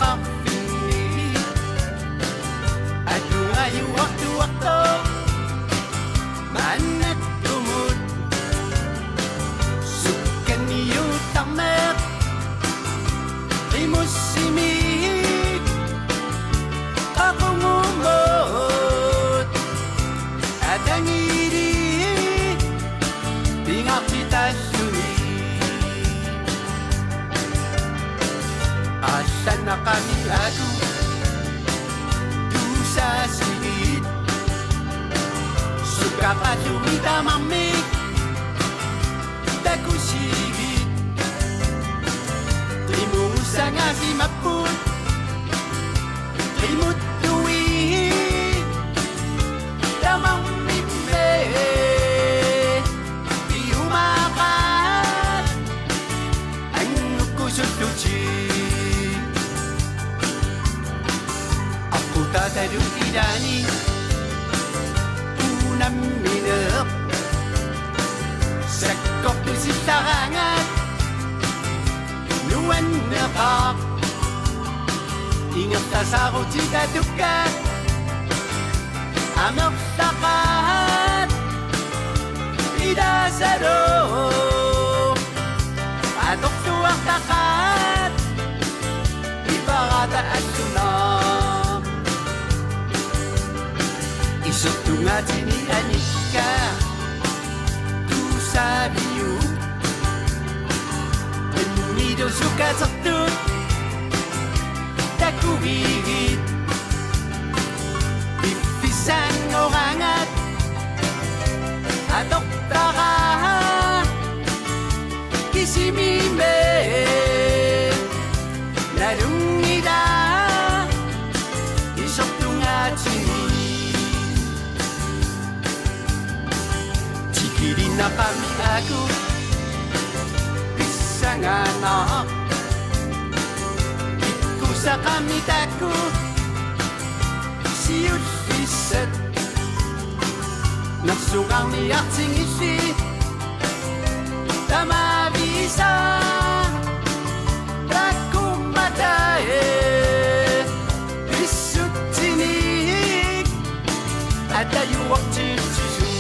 nakakapili at kung ayaw waktu-waktu manat tumut sukan niyo tamer imusimik akong umot at ang iri tingak kita suni asan na kami ako sa silid suka pa sumita mamig dakusigit trimusa nga si mapun trimut tuwi damang mimbe di umakat ang kusot luci Tataru idani unang minap sakop tu si tarangat nuan nakap ingat tasaro jika duka amok takat idasaro atok tuang takat ibarata at sunam isok tunga sini anika tu sabiu penido suka sakut taku bigit pipisan orangat atok tara kisimime narungida isok tunga sini Kiri na kami ako isang anak Iko sa kami tako siyut isat Nagsukang niyak singisi Tama bisa Takong matae Isut sinig At ayuwak chichisu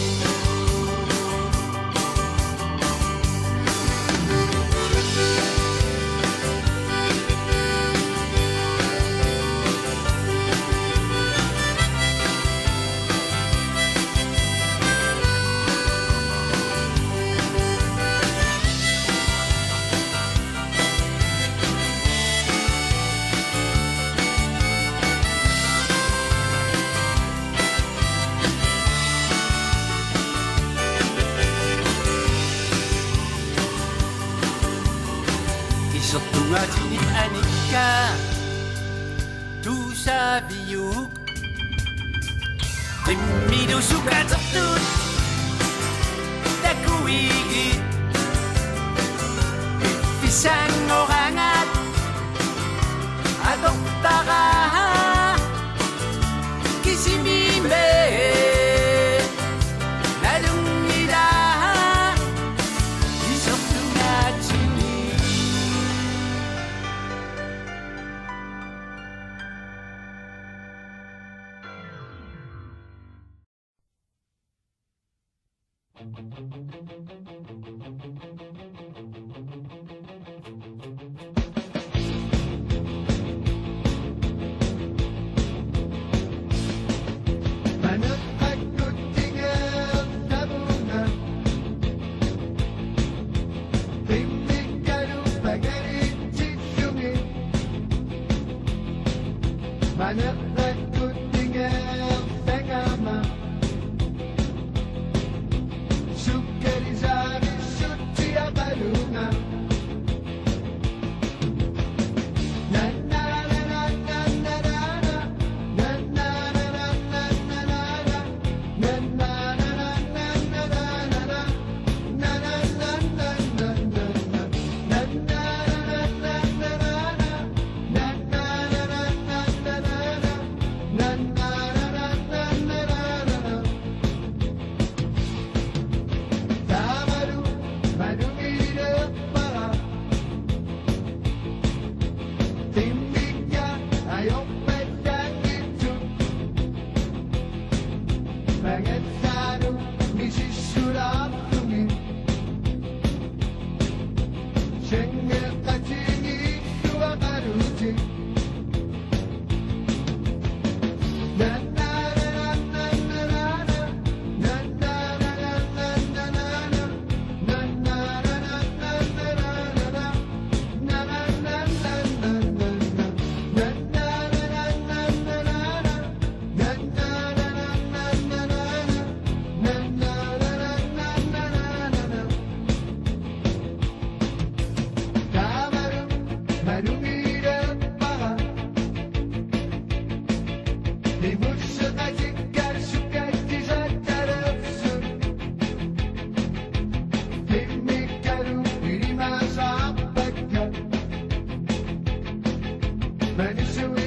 Tunga sinit anika tu sa biyuk Timido suka sabtut Dakuigit Pisang orangat Atok tara Kisimime Nalungida Isok tunga sinit Banyak takut tinggal tengama Suka dizari suci abalunga Na na na na na na na Na na na na na na na Na na na na na na na Na na na na na na Na na na na na na Na na na na na na mijn humide para. Les mouches se cachent qui s'intéressent. Les cadeaux, il m'a ça. Manusia